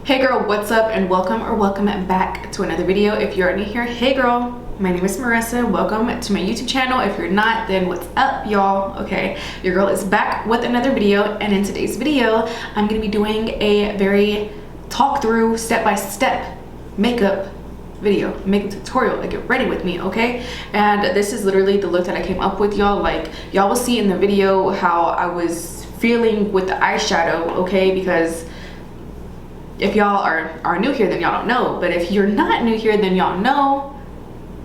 Hey girl, what's up, and welcome back to another video. If you're new here, hey girl, my name is Marissa. Welcome to my YouTube channel. If you're not, then what's up, y'all? Okay, your girl is back with another video, and in today's video I'm gonna be doing a very talk through step-by-step makeup video, makeup tutorial. Like, get ready with me, okay? And this is literally the look that I came up with, y'all. Like, y'all will see in the video how I was feeling with the eyeshadow, okay? Because if y'all are new here, then y'all don't know. But if you're not new here, then y'all know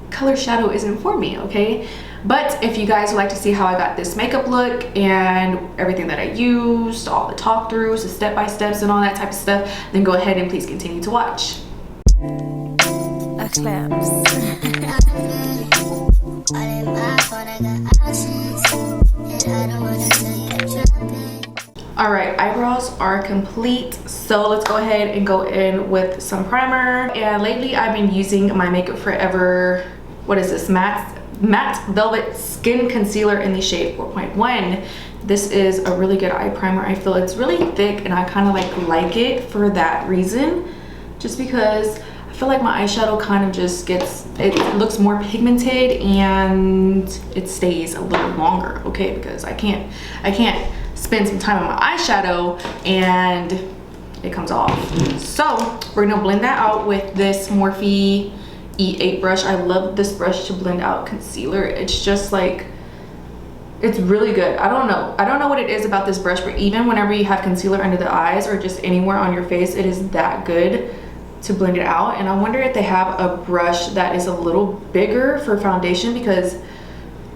color shadow isn't for me, okay? But if you guys would like to see how I got this makeup look and everything that I used, all the talk throughs, the step-by-steps and all that type of stuff, then go ahead and please continue to watch. All right, eyebrows are complete, so let's go ahead and go in with some primer. And lately I've been using my Makeup Forever, what is this, matte velvet skin concealer in the shade 4.1. This is a really good eye primer. I feel it's really thick, and I kind of like it for that reason, just because I feel like my eyeshadow kind of just gets, it looks more pigmented and it stays a little longer, okay? Because I can't spend some time on my eyeshadow and it comes off. So we're gonna blend that out with this Morphe E8 brush. I love this brush to blend out concealer. It's just like, it's really good. I don't know what it is about this brush, but even whenever you have concealer under the eyes or just anywhere on your face, it is that good to blend it out. And I wonder if they have a brush that is a little bigger for foundation, because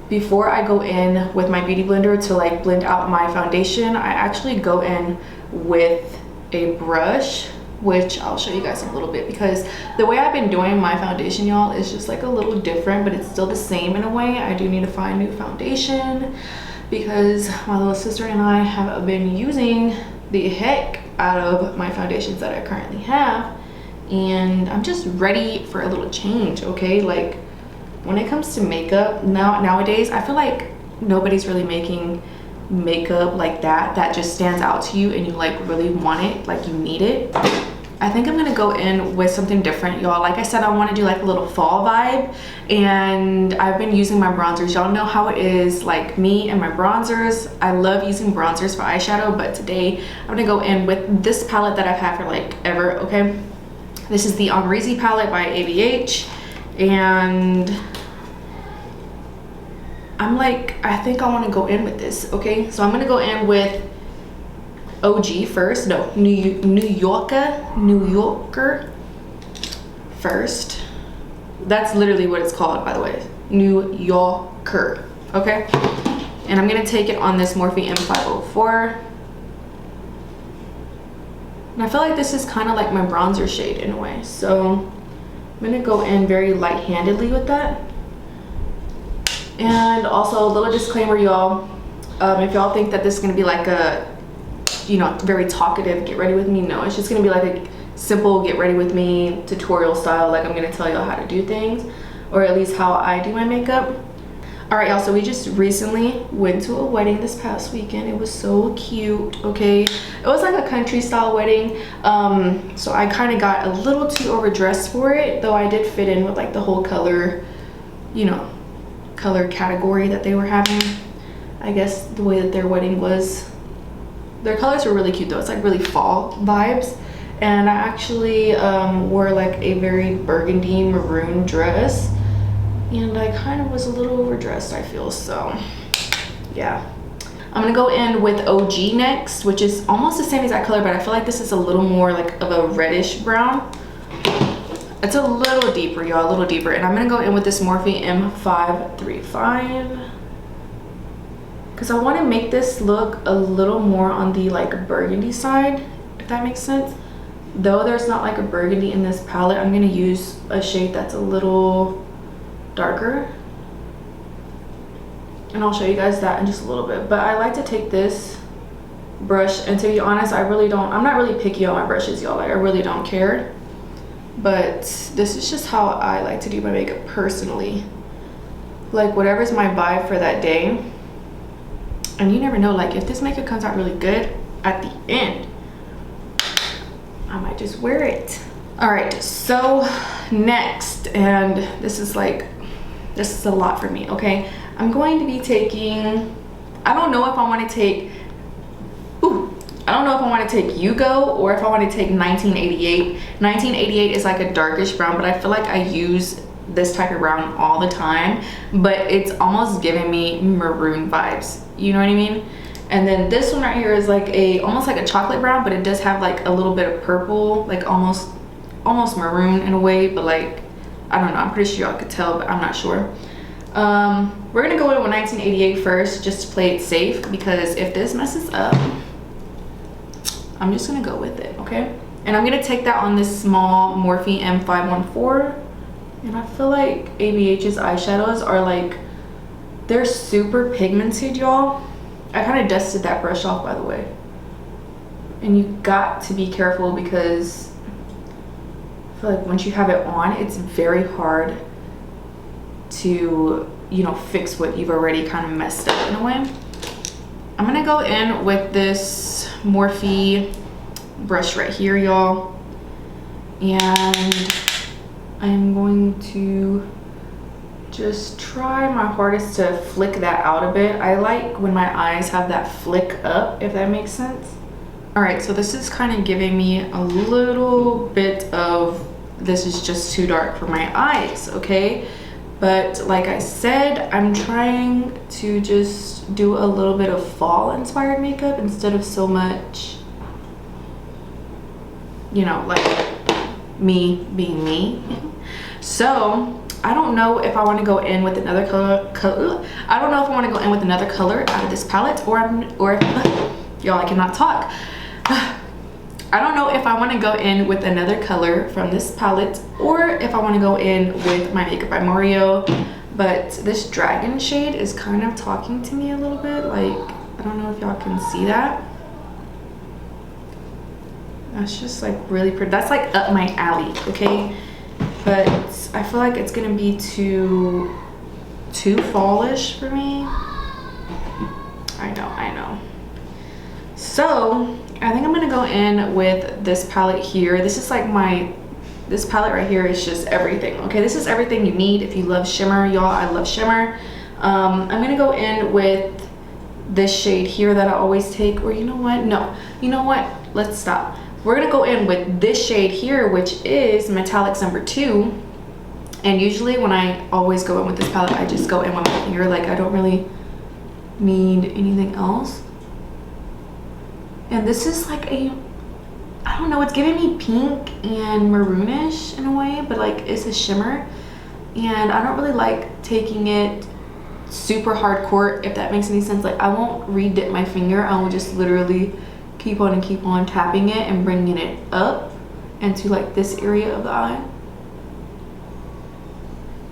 before I go in with my beauty blender to like blend out my foundation, I actually go in with a brush, which I'll show you guys in a little bit, because the way I've been doing my foundation, y'all, is just like a little different, but it's still the same in a way. I do need to find new foundation because my little sister and I have been using the heck out of my foundations that I currently have, and I'm just ready for a little change, okay? Like, when it comes to makeup nowadays, I feel like nobody's really making makeup like that just stands out to you and you like really want it, like you need it. I think I'm gonna go in with something different, y'all. Like I said, I want to do like a little fall vibe, and I've been using my bronzers. Y'all know how it is, like me and my bronzers. I love using bronzers for eyeshadow, but today I'm gonna go in with this palette that I've had for like ever, okay? This is the Untitled palette by ABH, and I think I want to go in with this, okay? So I'm gonna go in with OG first. No, New Yorker first. That's literally what it's called, by the way. New Yorker, okay? And I'm gonna take it on this Morphe M504. And I feel like this is kind of like my bronzer shade in a way. So I'm gonna go in very light-handedly with that. And also a little disclaimer, y'all, if y'all think that this is gonna be like a, you know, very talkative get ready with me, no, it's just gonna be like a simple get ready with me tutorial style. Like, I'm gonna tell y'all how to do things, or at least how I do my makeup. All right, y'all, so we just recently went to a wedding this past weekend. It was so cute, okay? It was like a country style wedding. So I kind of got a little too overdressed for it, though I did fit in with like the whole color, you know, color category that they were having. I guess the way that their wedding was, their colors were really cute though. It's like really fall vibes. And I actually wore like a very burgundy maroon dress, and I kind of was a little overdressed, I feel. So yeah, I'm gonna go in with OG next, which is almost the same exact color, but I feel like this is a little more like of a reddish brown. It's a little deeper, y'all, a little deeper. And I'm gonna go in with this Morphe M535 because I want to make this look a little more on the like burgundy side, if that makes sense. Though there's not like a burgundy in this palette, I'm gonna use a shade that's a little darker, and I'll show you guys that in just a little bit. But I like to take this brush, and to be honest, I'm not really picky on my brushes, y'all. Like, I really don't care. But this is just how I like to do my makeup personally. Like, whatever's my vibe for that day. And you never know, like, if this makeup comes out really good at the end, I might just wear it. All right, so next, and this is a lot for me, okay? I'm going to be taking, I don't know if I want to take Yugo or if I want to take 1988. 1988 is like a darkish brown, but I feel like I use this type of brown all the time, but it's almost giving me maroon vibes, you know what I mean? And then this one right here is like almost like a chocolate brown, but it does have like a little bit of purple, like almost maroon in a way, but like, I don't know, I'm pretty sure y'all could tell, but I'm not sure. We're gonna go in with 1988 first, just to play it safe, because if this messes up, I'm just gonna go with it, okay? And I'm gonna take that on this small Morphe M514. And I feel like ABH's eyeshadows are like, they're super pigmented, y'all. I kind of dusted that brush off, by the way. And you got to be careful because I feel like once you have it on, it's very hard to, you know, fix what you've already kind of messed up in a way. I'm gonna go in with this Morphe brush right here, y'all. And I'm going to just try my hardest to flick that out a bit. I like when my eyes have that flick up, if that makes sense. All right, so this is kind of giving me a little bit of, this is just too dark for my eyes, okay? But like I said, I'm trying to just do a little bit of fall inspired makeup instead of so much, you know, like me being me. So I don't know if I want to go in with another color. I don't know if I want to go in with another color out of this palette, or if y'all, I cannot talk. I don't know if I want to go in with another color from this palette, or if I want to go in with my Makeup by Mario. But this dragon shade is kind of talking to me a little bit. Like, I don't know if y'all can see that. That's just like really pretty. That's like up my alley, okay? But I feel like it's gonna be too fallish for me. I know. So I think I'm gonna go in with this palette here. This is like this palette right here is just everything, okay? This is everything you need if you love shimmer, y'all. I love shimmer. I'm gonna go in with this shade here that I always take, or you know what? No, you know what? Let's stop. We're gonna go in with this shade here, which is Metallics number 2. And usually when I always go in with this palette, I just go in with my finger. Like, I don't really need anything else. And this is like I don't know, it's giving me pink and maroonish in a way, but like it's a shimmer. And I don't really like taking it super hardcore, if that makes any sense. Like, I won't re-dip my finger. I will just literally keep on tapping it and bringing it up into like this area of the eye,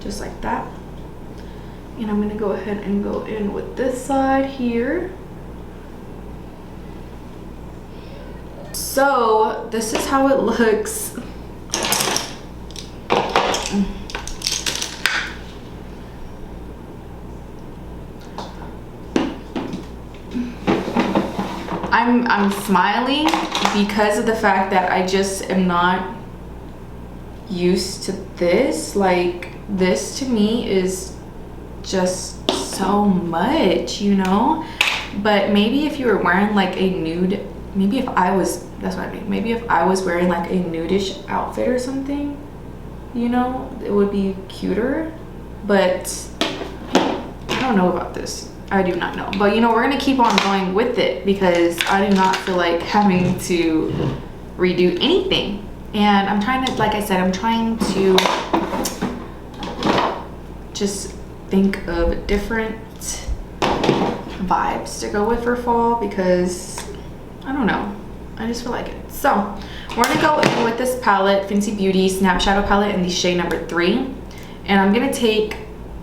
just like that. And I'm gonna go ahead and go in with this side here. So this is how it looks. I'm smiling because of the fact that I just am not used to this. Like, this to me is just so much, you know? But maybe if you were wearing like a nude, maybe if I was, that's what I mean, maybe if I was wearing like a nudish outfit or something, you know, it would be cuter. But I don't know about this. I do not know. But you know, we're gonna keep on going with it because I do not feel like having to redo anything. And I'm trying to, like I said, I'm trying to just think of different vibes to go with for fall, because I don't know, I just feel like it. So we're gonna go in with this palette, Fenty Beauty Snap Shadow Palette in the shade number 3. And I'm gonna take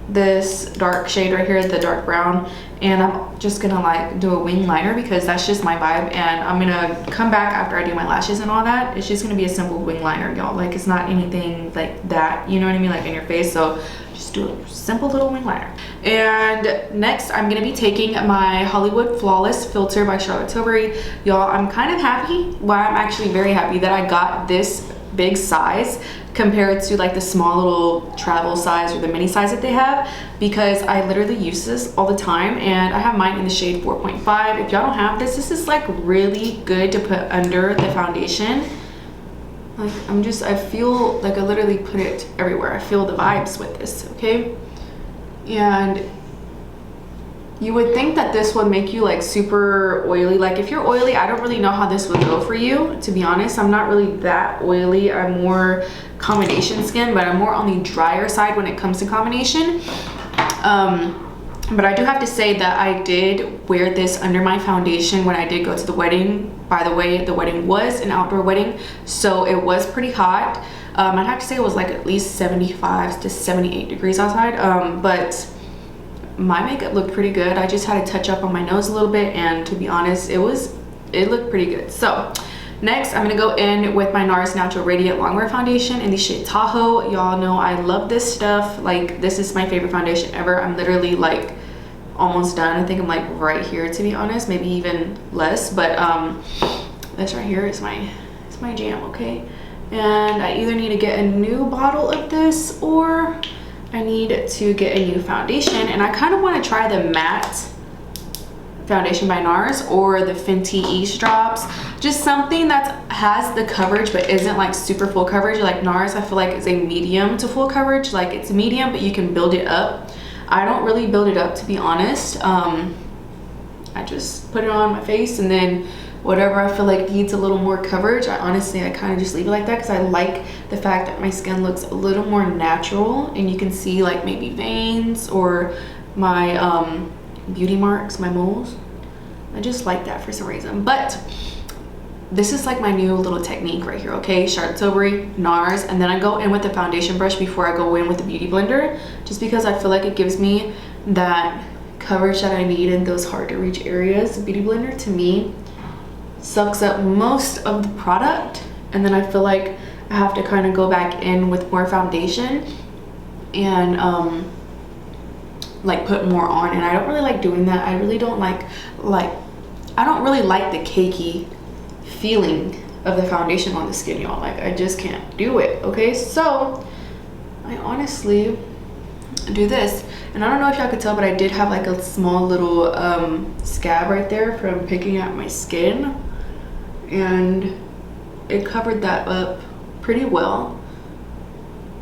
this dark shade right here, the dark brown, and I'm just gonna like do a wing liner because that's just my vibe. And I'm gonna come back after I do my lashes and all that. It's just gonna be a simple wing liner, y'all. Like, it's not anything like that, you know what I mean, like in your face. So just do a simple little wing liner. And next I'm gonna be taking my Hollywood Flawless filter by Charlotte Tilbury. Y'all, I'm kind of happy, well, I'm actually very happy that I got this big size compared to like the small little travel size or the mini size that they have, because I literally use this all the time, and I have mine in the shade 4.5. If y'all don't have this, this is like really good to put under the foundation. Like, I feel like I literally put it everywhere. I feel the vibes with this, okay? And you would think that this would make you like super oily. Like, if you're oily, I don't really know how this would go for you, to be honest. I'm not really that oily. I'm more combination skin, but I'm more on the drier side when it comes to combination. But I do have to say that I did wear this under my foundation when I did go to the wedding. By the way, the wedding was an outdoor wedding, so it was pretty hot. I'd have to say it was like at least 75 to 78 degrees outside, but my makeup looked pretty good. I just had to touch up on my nose a little bit, and to be honest, it looked pretty good. So next I'm gonna go in with my Nars Natural Radiant Longwear foundation in the shade Tahoe. Y'all know I love this stuff. Like, this is my favorite foundation ever. I'm literally like almost done. I think I'm like right here, to be honest, maybe even less, but this right here is my jam, okay? And I either need to get a new bottle of this or I need to get a new foundation. And I kind of want to try the matte foundation by Nars or the Fenty Eavesdrops, just something that has the coverage but isn't like super full coverage. Like Nars, I feel like is a medium to full coverage. Like, it's medium, but you can build it up. I don't really build it up, to be honest. I just put it on my face, and then whatever I feel like needs a little more coverage, I kind of just leave it like that, because I like the fact that my skin looks a little more natural, and you can see like maybe veins or my beauty marks, my moles. I just like that for some reason. But this is like my new little technique right here, okay? Charlotte Tilbury, Nars, and then I go in with the foundation brush before I go in with the beauty blender, just because I feel like it gives me that coverage that I need in those hard to reach areas. The beauty blender, to me, sucks up most of the product, and then I feel like I have to kind of go back in with more foundation and like put more on, and I don't really like doing that. I really don't like I don't really like the cakey feeling of the foundation on the skin, y'all. Like, I just can't do it, okay? So I honestly do this, and I don't know if y'all could tell, but I did have like a small little scab right there from picking at my skin, and it covered that up pretty well,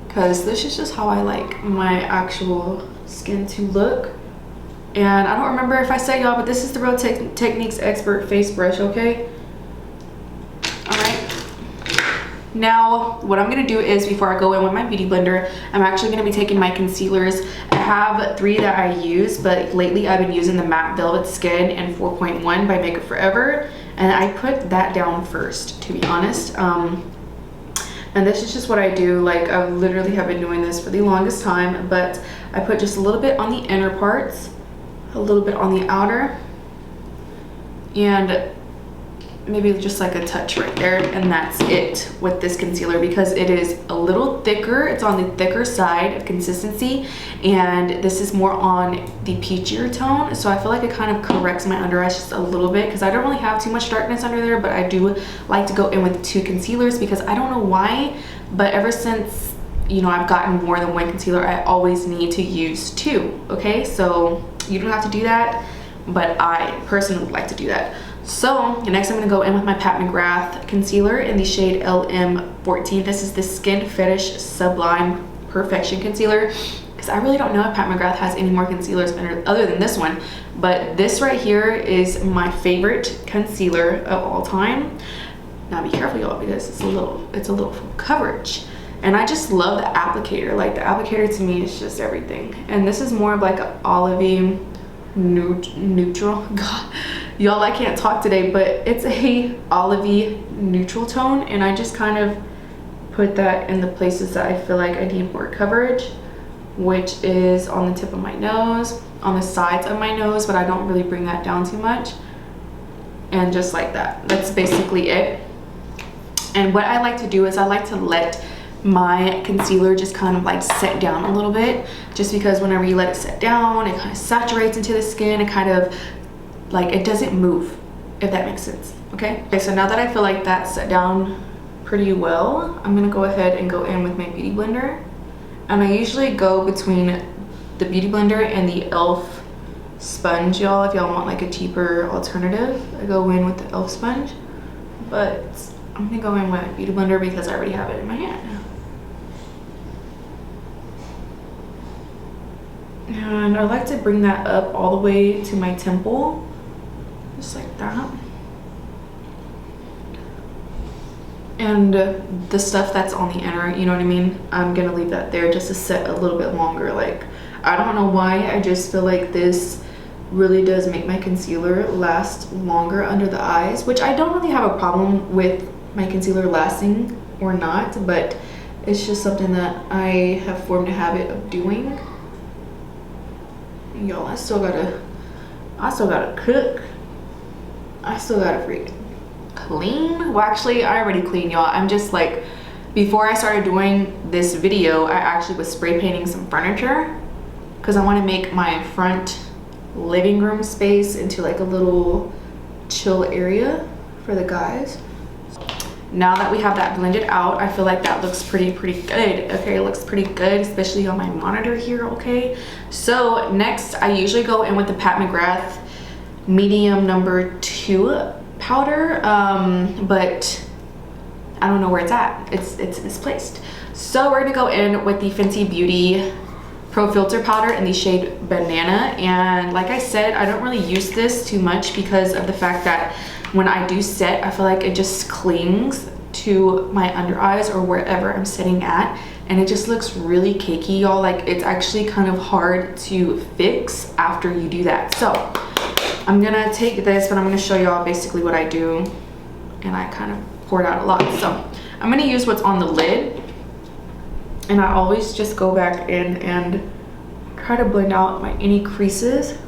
because this is just how I like my actual skin to look. And I don't remember if I said, y'all, but this is the Real Techniques Expert Face Brush, okay? Now, what I'm going to do is, before I go in with my beauty blender, I'm actually going to be taking my concealers. I have 3 that I use, but lately I've been using the Matte Velvet Skin and 4.1 by Makeup Forever, and I put that down first, to be honest. And this is just what I do. Like, I literally have been doing this for the longest time, but I put just a little bit on the inner parts, a little bit on the outer, and maybe just like a touch right there, and that's it with this concealer, because it is a little thicker. It's on the thicker side of consistency, and this is more on the peachier tone, so I feel like it kind of corrects my under eyes just a little bit, because I don't really have too much darkness under there. But I do like to go in with 2 concealers, because I don't know why, but ever since, you know, I've gotten more than 1 concealer, I always need to use 2, okay? So you don't have to do that, but I personally like to do that. So next I'm going to go in with my Pat McGrath Concealer in the shade LM14. This is the Skin Fetish Sublime Perfection Concealer, because I really don't know if Pat McGrath has any more concealers other than this one, but this right here is my favorite concealer of all time. Now be careful, y'all, because it's a little full coverage, and I just love the applicator. Like, the applicator to me is just everything. And this is more of like an olivey neutral. God, y'all, I can't talk today, but it's a olivey neutral tone, and I just kind of put that in the places that I feel like I need more coverage, which is on the tip of my nose, on the sides of my nose, but I don't really bring that down too much. And just like that, that's basically it. And what I like to do is I like to let my concealer just kind of like set down a little bit, just because whenever you let it set down, it kind of saturates into the skin. It kind of like, it doesn't move, if that makes sense. Okay, so now that I feel like that's set down pretty well, I'm gonna go ahead and go in with my beauty blender. And I usually go between the beauty blender and the e.l.f. sponge, y'all. If y'all want like a cheaper alternative, I go in with the e.l.f. sponge, but I'm gonna go in with my beauty blender because I already have it in my hand. And I like to bring that up all the way to my temple, just like that. And the stuff that's on the inner, you know what I mean, I'm gonna leave that there just to set a little bit longer. Like, I don't know why, I just feel like this really does make my concealer last longer under the eyes, which I don't really have a problem with my concealer lasting or not, but it's just something that I have formed a habit of doing. Y'all, I still gotta cook. I still gotta freaking clean. Well, actually, I already cleaned, y'all. I'm just like, before I started doing this video, I actually was spray painting some furniture because I want to make my front living room space into like a little chill area for the guys. Now that we have that blended out, I feel like that looks pretty good. Okay, it looks pretty good, especially on my monitor here. Okay, so next I usually go in with the Pat McGrath medium number 2 powder, but I don't know where it's at. It's misplaced. So we're gonna go in with the Fenty Beauty Pro Filter powder in the shade Banana. And like I said, I don't really use this too much because of the fact that when I do set, I feel like it just clings to my under eyes or wherever I'm sitting at, and it just looks really cakey, y'all. Like, it's actually kind of hard to fix after you do that. So I'm gonna take this, but I'm gonna show y'all basically what I do, and I kind of pour it out a lot. So I'm gonna use what's on the lid, and I always just go back in and try to blend out any creases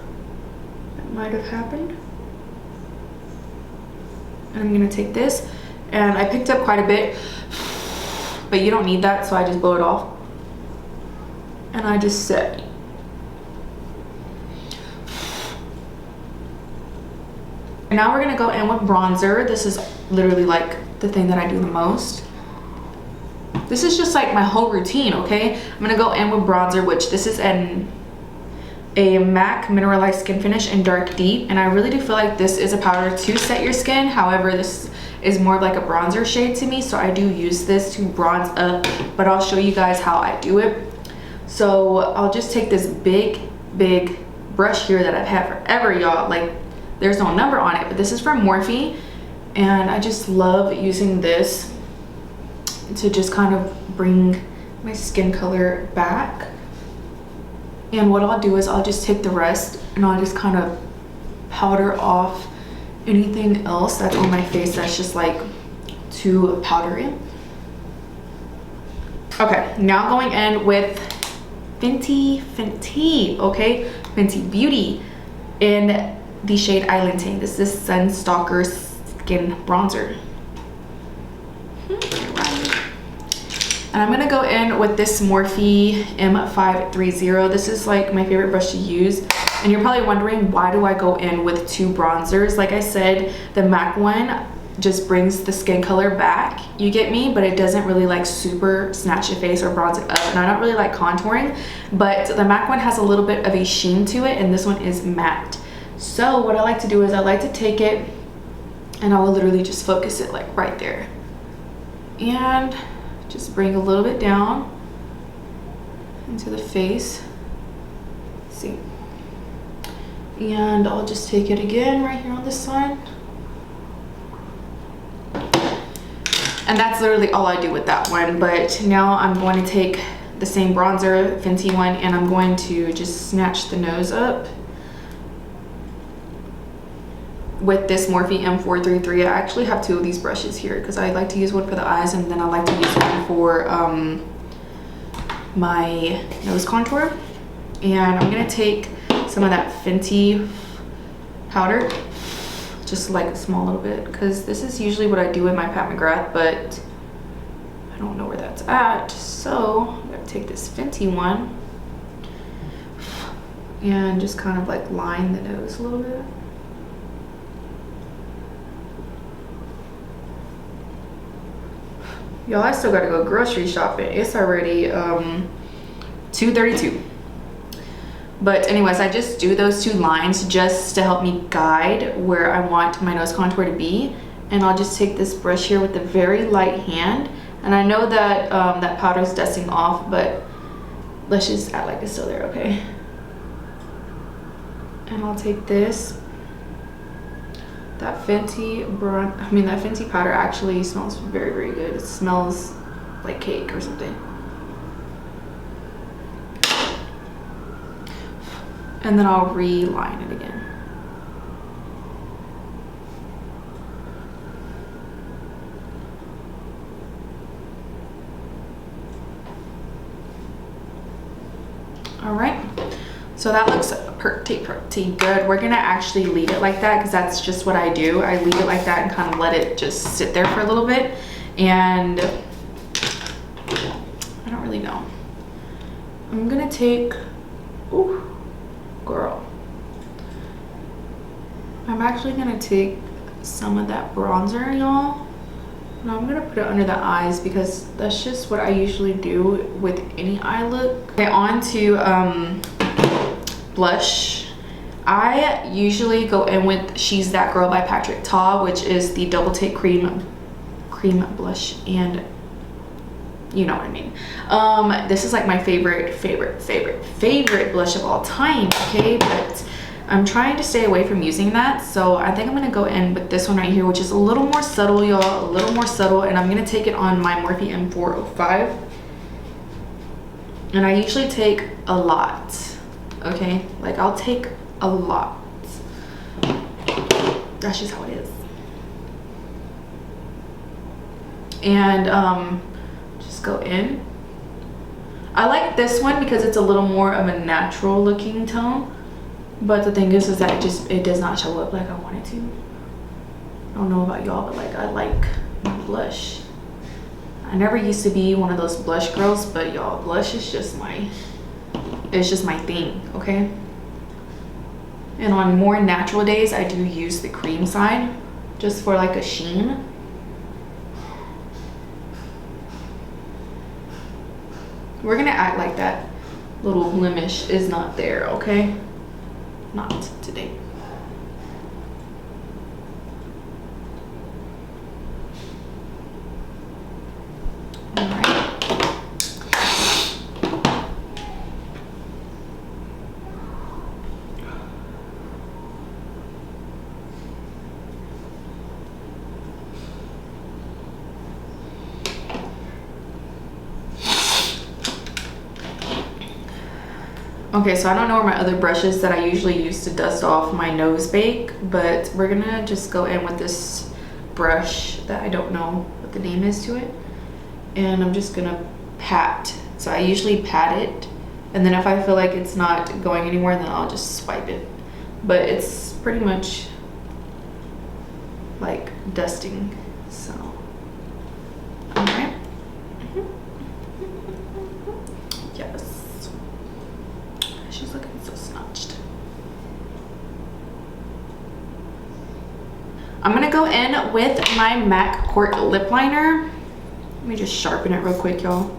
that might have happened. And I'm gonna take this, and I picked up quite a bit, but you don't need that, so I just blow it off. And I just set. And now we're gonna go in with bronzer. This is literally like the thing that I do the most. This is just like my whole routine, okay? I'm gonna go in with bronzer, which this is a MAC Mineralized Skin Finish in Dark Deep, and I really do feel like this is a powder to set your skin. However, this is more of like a bronzer shade to me, so I do use this to bronze up, but I'll show you guys how I do it. So I'll just take this big brush here that I've had forever, y'all. Like, there's no number on it, but this is from Morphe, and I just love using this to just kind of bring my skin color back. And what I'll do is I'll just take the rest and I'll just kind of powder off anything else that's on my face that's just like too powdery. Okay, now going in with Fenty, okay? Fenty Beauty in the shade Island. This is Sun Stalker Skin Bronzer. And I'm gonna go in with this Morphe M530. This is like my favorite brush to use. And you're probably wondering, why do I go in with 2 bronzers? Like I said, the MAC one just brings the skin color back, you get me? But it doesn't really like super snatch your face or bronze it up. And I don't really like contouring, but the MAC one has a little bit of a sheen to it, and this one is matte. So what I like to do is I like to take it and I will literally just focus it like right there. And just bring a little bit down into the face. Let's see. And I'll just take it again right here on this side. And that's literally all I do with that one. But now I'm going to take the same bronzer, Fenty one, and I'm going to just snatch the nose up with this Morphe M433. I actually have 2 of these brushes here because I like to use one for the eyes, and then I like to use one for my nose contour. And I'm gonna take some of that Fenty powder, just like a small little bit, because this is usually what I do with my Pat McGrath, but I don't know where that's at. So I'm gonna take this Fenty one and just kind of like line the nose a little bit. Y'all, I still gotta go grocery shopping. It's already 2:32. But anyways, I just do those two lines just to help me guide where I want my nose contour to be. And I'll just take this brush here with a very light hand. And I know that that powder is dusting off, but let's just act like it's still there, okay? And I'll take this. That Fenty powder actually smells very, very good. It smells like cake or something. And then I'll reline it again. All right, so that looks pretty good. We're gonna actually leave it like that because that's just what I do. I leave it like that and kind of let it just sit there for a little bit. And I don't really know. I'm gonna take, ooh, girl. I'm actually gonna take some of that bronzer, y'all. And I'm gonna put it under the eyes because that's just what I usually do with any eye look. Okay, on to blush. I usually go in with She's That Girl by Patrick Ta, which is the double take cream blush, and you know what I mean. This is like my favorite blush of all time, okay? But I'm trying to stay away from using that, so I think I'm gonna go in with this one right here, which is a little more subtle, y'all, a little more subtle, and I'm gonna take it on my Morphe M405. And I usually take a lot, okay? Like, I'll take a lot. That's just how it is. And just go in. I like this one because it's a little more of a natural looking tone. But the thing is that it does not show up like I want it to. I don't know about y'all, but like, I like my blush. I never used to be one of those blush girls, but y'all, blush is just it's just my thing, okay? And on more natural days, I do use the cream side just for like a sheen. We're gonna act like that little blemish is not there, okay? Not today. All right. Okay, so I don't know where my other brushes that I usually use to dust off my nose bake, but we're gonna just go in with this brush that I don't know what the name is to it. And I'm just gonna pat. So I usually pat it, and then if I feel like it's not going anywhere, then I'll just swipe it. But it's pretty much like dusting, so. All right. Yes. She's looking so snatched. I'm gonna go in with my MAC Cork lip liner. Let me just sharpen it real quick, y'all.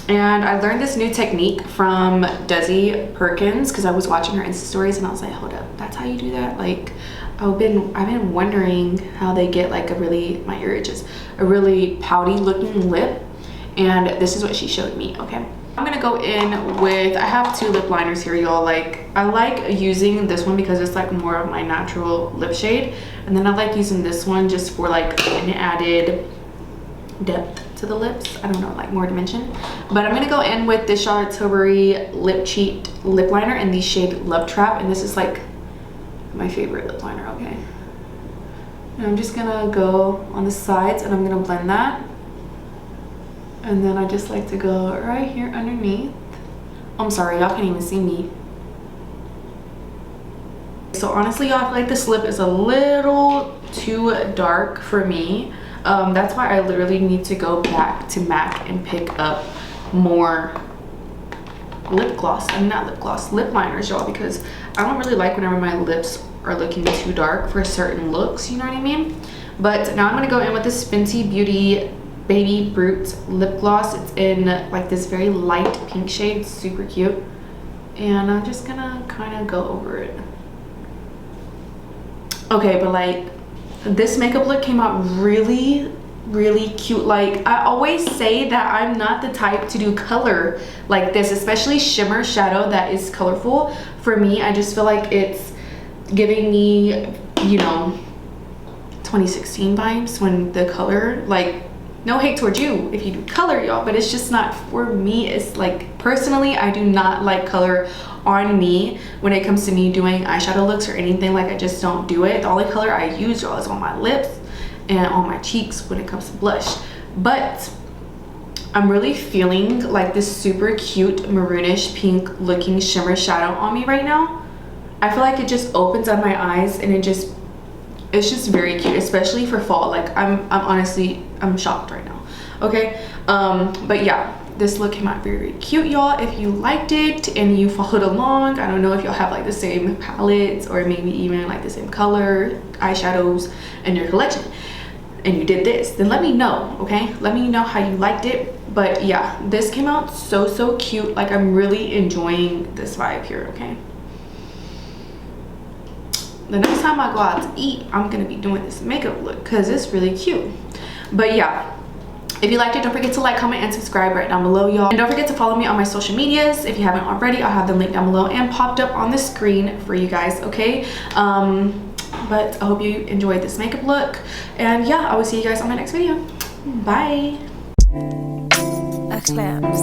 And I learned this new technique from Desi Perkins because I was watching her Insta stories and I was like, hold up, that's how you do that? Like, I've been wondering how they get like my ear itches, a really pouty looking lip. And this is what she showed me, okay? I'm gonna go in with, I have two lip liners here, y'all. Like, I like using this one because it's like more of my natural lip shade. And then I like using this one just for like an added depth to the lips. I don't know, like more dimension. But I'm gonna go in with this Charlotte Tilbury Lip Cheat lip liner in the shade Love Trap. And this is like my favorite lip liner, okay? And I'm just gonna go on the sides and I'm gonna blend that. And then I just like to go right here underneath. I'm sorry, y'all can't even see me. So honestly, y'all, I feel like this lip is a little too dark for me. That's why I literally need to go back to MAC and pick up more lip gloss. I mean, not lip gloss, lip liners, y'all, because I don't really like whenever my lips are looking too dark for certain looks, you know what I mean? But now I'm gonna go in with this Fenty Beauty Baby Brut lip gloss. It's in like this very light pink shade. It's super cute, and I'm just gonna kind of go over it. Okay, but like this makeup look came out really cute. Like I always say that I'm not the type to do color like this, especially shimmer shadow that is colorful. For me, I just feel like it's giving me, you know, 2016 vibes when the color, like, no hate towards you if you do color, y'all, but it's just not for me. It's like, personally, I do not like color on me when it comes to me doing eyeshadow looks or anything. Like, I just don't do it. The only color I use, y'all, is on my lips and on my cheeks when it comes to blush. But I'm really feeling like this super cute maroonish pink looking shimmer shadow on me right now. I feel like it just opens up my eyes, and it's just very cute, especially for fall. Like I'm honestly, I'm shocked right now. Okay, but yeah, this look came out very cute, y'all. If you liked it and you followed along, I don't know if y'all have like the same palettes or maybe even like the same color eyeshadows in your collection and you did this, then let me know. Okay, let me know how you liked it. But yeah, this came out so cute. Like I'm really enjoying this vibe here. Okay, the next time I go out to eat, I'm gonna be doing this makeup look because it's really cute. But yeah, if you liked it, don't forget to like, comment, and subscribe right down below, y'all. And don't forget to follow me on my social medias if you haven't already. I'll have them linked down below and popped up on the screen for you guys, okay? But I hope you enjoyed this makeup look, and yeah, I will see you guys on my next video. Bye. A claps.